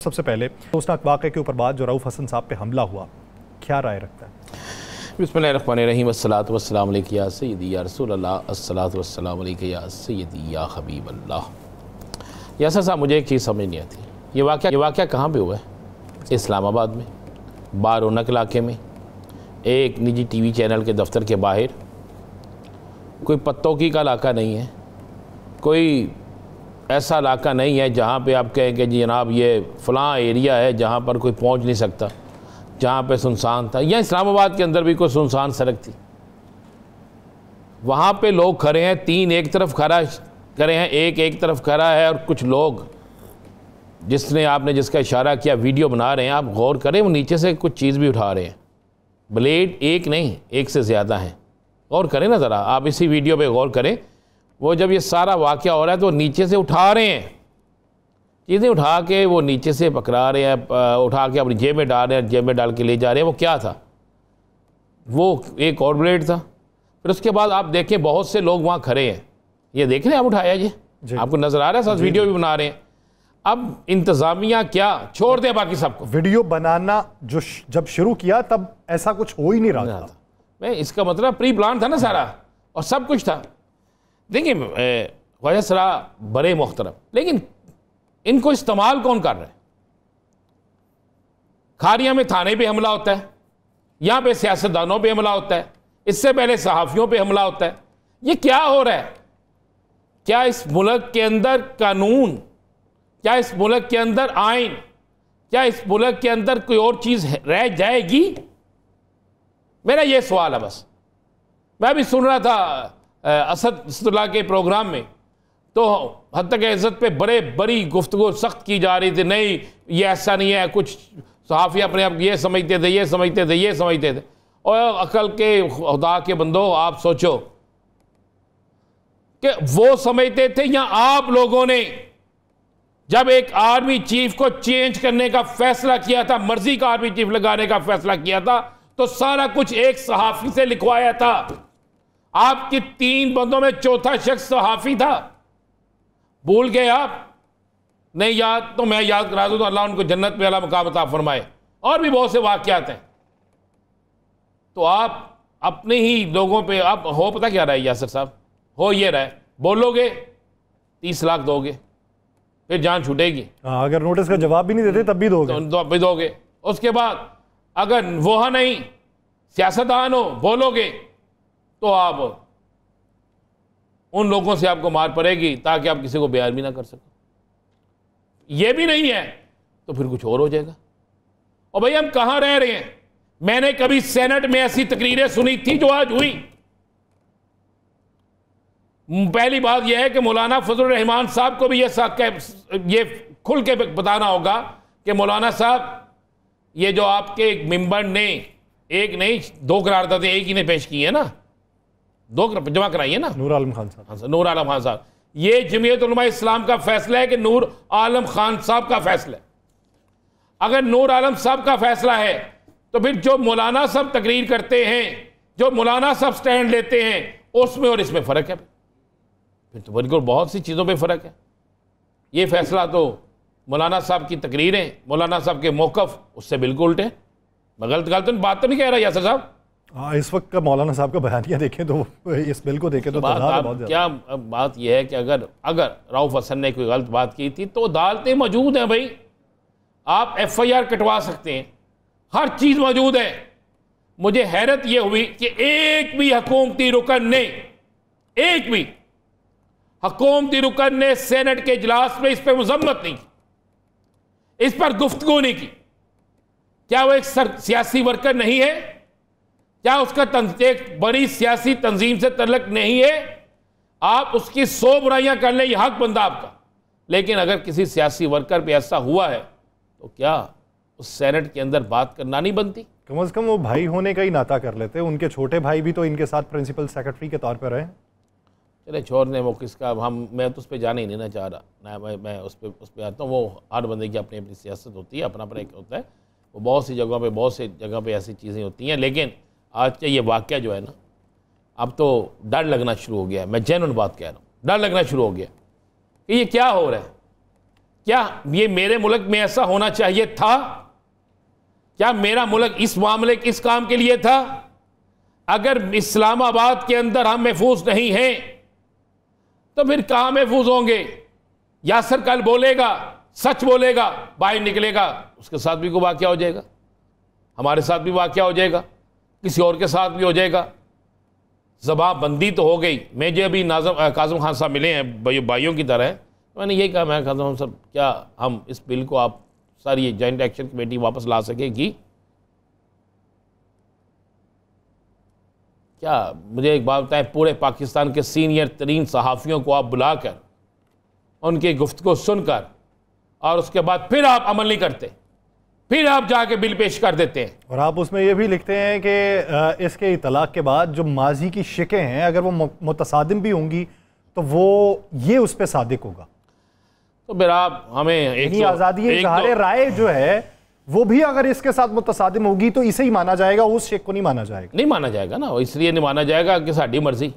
सबसे पहले उसनाक वाक़े के ऊपर बात जो रऊफ़ हसन साहब पे हमला हुआ, क्या राय रखता है? बिस्मिल्लाहिर्रहमानिर्रहीम, अस्सलातु वस्सलामु अलैका या सय्यदी या रसूल अल्लाह, अस्सलातु वस्सलामु अलैका या सय्यदी या हबीब अल्लाह। यासर साहब, मुझे एक चीज़ समझ नहीं आती, ये वाक़या कहाँ पे हुआ है? इस्लामाबाद में, बारौनक इलाके में, एक निजी टीवी चैनल के दफ्तर के बाहर। कोई पत्तों का इलाका नहीं है, कोई ऐसा इलाका नहीं है जहाँ पे आप कहें कि जी जनाब ये फ़लाँ एरिया है जहाँ पर कोई पहुँच नहीं सकता, जहाँ पे सुनसान था। या इस्लामाबाद के अंदर भी कोई सुनसान सड़क थी, वहाँ पे लोग खड़े हैं, तीन एक तरफ खड़ा खड़े हैं, एक तरफ खड़ा है, और कुछ लोग जिसका इशारा किया वीडियो बना रहे हैं। आप गौर करें, वो नीचे से कुछ चीज़ भी उठा रहे हैं, ब्लेड एक नहीं, एक से ज़्यादा हैं। गौर करें ना ज़रा, आप इसी वीडियो पे गौर करें। वो जब ये सारा वाक़या हो रहा है तो नीचे से उठा रहे हैं चीज़ें, उठा के वो नीचे से पकड़ा रहे हैं, उठा के अपनी जेब में डाल रहे हैं, जेब में डाल के ले जा रहे हैं। वो क्या था? वो एक और ब्लेड था। फिर उसके बाद आप देखें बहुत से लोग वहाँ खड़े हैं, ये देख रहे हैं, आप उठाया ये आपको नज़र आ रहा है, साथ वीडियो भी बना रहे हैं। अब इंतज़ामिया क्या, छोड़ दे बाकी सबको। वीडियो बनाना जो जब शुरू किया तब ऐसा कुछ हो ही नहीं रहा था। मैं इसका मतलब प्री प्लान था ना सारा, और सब कुछ था। देखिए ख्वाजा सरा बड़े मोहतरम, लेकिन इनको इस्तेमाल कौन कर रहा है? खारिया में थाने पे हमला होता है, यहाँ पे सियासतदानों पे हमला होता है, इससे पहले सहाफ़ियों पे हमला होता है। ये क्या हो रहा है? क्या इस मुल्क के अंदर कानून, क्या इस मुल्क के अंदर आइन, क्या इस मुल्क के अंदर कोई और चीज़ रह जाएगी? मेरा ये सवाल है बस। मैं भी सुन रहा था असदुल्लाह के प्रोग्राम में, तो हद तक इज़्ज़त पे बड़ी गुफ्तगू सख्त की जा रही थी। नहीं ये ऐसा नहीं है, कुछ सहाफ़ी अपने आप ये समझते थे। और अकल के खुदा के बंदो, आप सोचो कि वो समझते थे या आप लोगों ने जब एक आर्मी चीफ को चेंज करने का फैसला किया था, मर्जी का आर्मी चीफ लगाने का फैसला किया था, तो सारा कुछ एक सहाफ़ी से लिखवाया था। आपकी 3 बंदों में चौथा शख्स सहाफ़ी था। भूल गए आप? नहीं याद तो मैं याद करा दूं, तो अल्लाह उनको जन्नत में अला मकाम अता फरमाए। और भी बहुत से वाक़यात हैं। तो आप अपने ही लोगों पे आप हो, पता क्या रहा है यासर साहब, हो ये रहा है, बोलोगे 30 लाख दोगे, फिर जान छूटेगी। अगर नोटिस का जवाब भी नहीं देते तब भी दोगे, उसके बाद अगर वो नहीं सियासतदान हो, बोलोगे तो आप उन लोगों से आपको मार पड़ेगी ताकि आप किसी को बयान भी ना कर सको। ये भी नहीं है तो फिर कुछ और हो जाएगा। और भाई हम कहां रह रहे हैं? मैंने कभी सेनेट में ऐसी तकरीरें सुनी थी जो आज हुई? पहली बात यह है कि मौलाना फजलुर रहमान साहब को भी ये खुल के बताना होगा कि मौलाना साहब, ये जो आपके मिंबर ने एक नहीं 2 करारदादें एक ही ने पेश की है ना, 2 जमा कराई है ना, नूर आलम खान साहब। नूर आलम खान साहब, ये जमीयत उलमा इस्लाम का फैसला है कि नूर आलम खान साहब का फैसला है? अगर नूर आलम साहब का फैसला है तो फिर जो मौलाना साहब तकरीर करते हैं, जो मौलाना साहब स्टैंड लेते हैं, उसमें और इसमें फ़र्क है। फिर तो बिल्कुल बहुत सी चीज़ों पे फ़र्क है। ये फैसला तो मौलाना साहब की तकरीरें, मौलाना साहब के मौक़िफ़ उससे बिल्कुल उल्टे। मैं गलत बात तो नहीं कह रहा यासर साहब। इस वक्त का मौलाना साहब का बयानिया देखें तो इस बिल को देखें तो क्या बात यह है कि अगर रऊफ़ हसन ने कोई गलत बात की थी तो अदालतें मौजूद हैं भाई, आप FIR कटवा सकते हैं, हर चीज़ मौजूद है। मुझे हैरत यह हुई कि एक भी हुकूमती रुकन ने सेनेट के इजलास में इस पर मजम्मत नहीं की, इस पर गुफ्तगू नहीं की। क्या वो एक सियासी वर्कर नहीं है? क्या उसका एक बड़ी सियासी तंजीम से तल्लुक नहीं है? आप उसकी 100 बुराइयां कर लें, यह हक बंदा आपका। लेकिन अगर किसी सियासी वर्कर पे ऐसा हुआ है तो क्या उस सेनेट के अंदर बात करना नहीं बनती? कम से कम वो भाई होने का ही नाता कर लेते। उनके छोटे भाई भी तो इनके साथ प्रिंसिपल सेक्रेटरी के तौर पर रहे। चले छोड़ने वो किसका, मैं तो उस पर जाने ही नहीं चाह रहा ना। मैं उस पर आता हूँ। वो हर बंदे की अपनी अपनी सियासत होती है, अपना एक होता है। वो बहुत सी जगह पे ऐसी चीज़ें होती हैं। लेकिन आज का ये वाक़या जो है ना, अब तो डर लगना शुरू हो गया है। मैं जेन्युइन बात कह रहा हूँ, डर लगना शुरू हो गया कि ये क्या हो रहा है। क्या ये मेरे मुल्क में ऐसा होना चाहिए था? क्या मेरा मुल्क इस मामले इस काम के लिए था? अगर इस्लामाबाद के अंदर हम महफूज नहीं हैं तो फिर कहां महफूज होंगे? यासर कल बोलेगा, सच बोलेगा, बाहर निकलेगा, उसके साथ भी कोई वाकया हो जाएगा, हमारे साथ भी वाकया हो जाएगा, किसी और के साथ भी हो जाएगा। ज़बाबंदी तो हो गई। मैं जो अभी काज़म खान साहब मिले हैं भाइयों की तरह, मैंने यही कहा, मैं काज़म साहब क्या हम इस बिल को आप सारी जॉइंट एक्शन कमेटी वापस ला सकेगी? क्या मुझे एक बात बताएं, पूरे पाकिस्तान के सीनियर तरीन सहाफ़ियों को आप बुलाकर उनकी गुफ्तगू सुनकर और उसके बाद फिर आप अमल नहीं करते, फिर आप जाके बिल पेश कर देते हैं। और आप उसमें यह भी लिखते हैं कि इसके इतलाक़ के बाद जो माजी की शिकें हैं अगर वो मुतसादिम भी होंगी तो वो ये उस पर सादिक होगा। तो फिर आप हमें एक आज़ादी इज़हार राय जो है वो भी अगर इसके साथ मुतसादिम होगी तो इसे ही माना जाएगा, उस शेख को नहीं माना जाएगा। नहीं माना जाएगा ना, इसलिए नहीं माना जाएगा कि साड़ी मर्जी,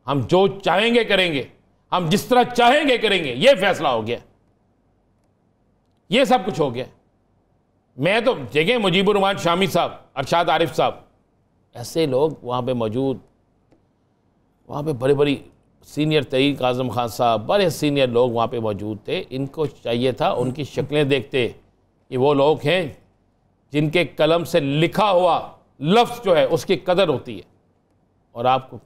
हम जो चाहेंगे करेंगे, हम जिस तरह चाहेंगे करेंगे, ये फैसला हो गया, ये सब कुछ हो गया। मैं तो जगह मुजीबुर रहमान शामी साहब, अरशाद आरिफ साहब, ऐसे लोग वहाँ पे मौजूद, वहाँ पे बड़े बड़ी सीनियर तरीन काज़म खान साहब, बड़े सीनियर लोग वहाँ पे मौजूद थे। इनको चाहिए था उनकी शक्लें देखते, ये वो लोग हैं जिनके कलम से लिखा हुआ लफ्ज़ जो है उसकी कदर होती है, और आपको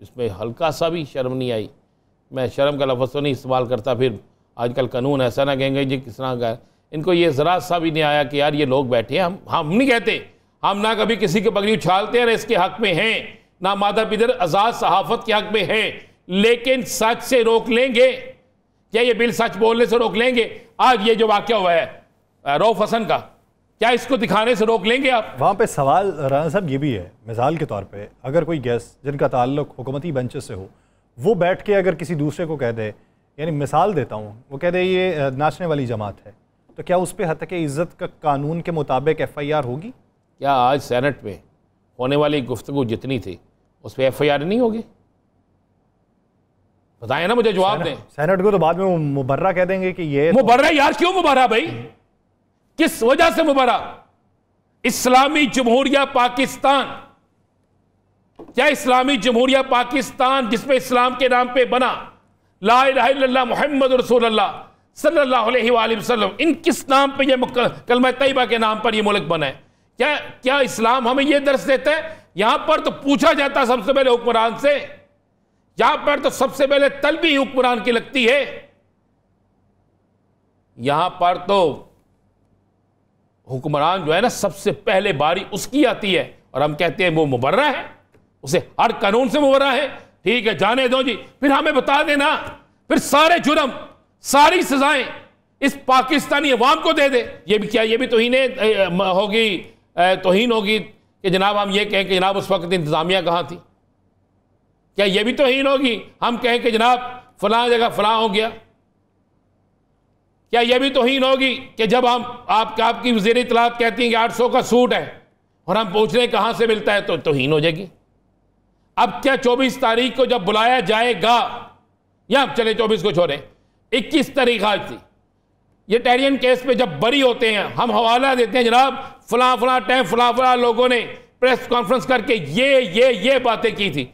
इसमें हल्का सा भी शर्म नहीं आई। मैं शर्म का लफ्ज़ तो नहीं इस्तेमाल करता, फिर आजकल कानून ऐसा ना कहेंगे जी किस तरह का, इनको ये ज़रा सा भी नहीं आया कि यार ये लोग बैठे हैं, हम नहीं कहते, हम ना कभी किसी के पगड़ी उछालते हैं ना इसके हक़ में हैं, ना मादा पिदर आज़ाद सहाफ़त के हक़ में है, लेकिन सच से रोक लेंगे क्या? ये बिल सच बोलने से रोक लेंगे? आज ये जो वाक़या हुआ है रऊफ़ हसन का, क्या इसको दिखाने से रोक लेंगे आप? वहाँ पे सवाल राना साहब ये भी है, मिसाल के तौर पे अगर कोई गेस्ट जिनका ताल्लुक हुकूमती बेंचेस से हो, वो बैठ के अगर किसी दूसरे को कह दे, यानी मिसाल देता हूँ, वो कह दे ये नाचने वाली जमात है, तो क्या उस पर हत्या इज़्ज़त का कानून के मुताबिक FIR होगी? क्या आज सेनेट में होने वाली गुफ्तगू जितनी थी उस पर FIR नहीं होगी? बताएं ना, मुझे जवाब दें। सेनेट को तो बाद में मुबर्रा कह देंगे कि ये मुबर्रा यार, क्यों मुबर्रा भाई? किस वजह से मुबर्रा? इस्लामी जमहूरिया पाकिस्तान, क्या इस्लामी जमहूरिया पाकिस्तान जिसमें इस्लाम के नाम पे बना, ला इलाहा इल्लल्लाह मुहम्मद रसूलुल्लाह सल्लल्लाहु अलैहि वसल्लम, इन किस नाम पे ये कलमा तैयबा के नाम पर ये मुल्क बना है? क्या इस्लाम हमें ये दर्श देता है? यहां पर तो पूछा जाता सबसे पहले हुक्मरान से, यहां पर तो सबसे पहले तलबी हुक्मरान की लगती है, यहां पर तो हुक्मरान जो है ना सबसे पहले बारी उसकी आती है, और हम कहते हैं वो मुबर्रा है, उसे हर कानून से मुबर्रा है। ठीक है, जाने दो जी, फिर हमें बता देना, फिर सारे जुर्म सारी सजाएं इस पाकिस्तानी अवाम को दे दे। ये भी क्या, ये भी तौहीन होगी, तौहीन होगी कि जनाब हम ये कहें कि जनाब उस वक्त इंतजामिया कहाँ थी? क्या ये भी तौहीन होगी हम कहें कि जनाब फलां जगह फलां हो गया? क्या यह भी तौहीन होगी कि जब हम आपकी वज़ीर इत्तलात कहती हैं कि 800 का सूट है और हम पूछ रहे हैं कहाँ से मिलता है, तो तौहीन हो जाएगी। अब क्या 24 तारीख को जब बुलाया जाएगा, या चले 24 को छोड़ें, 21 तारीख आज थी, ये टेरियन केस पे जब बरी होते हैं हम हवाला देते हैं जनाब फलां फलां टाइम फलां फलां लोगों ने प्रेस कॉन्फ्रेंस करके ये बातें की थी,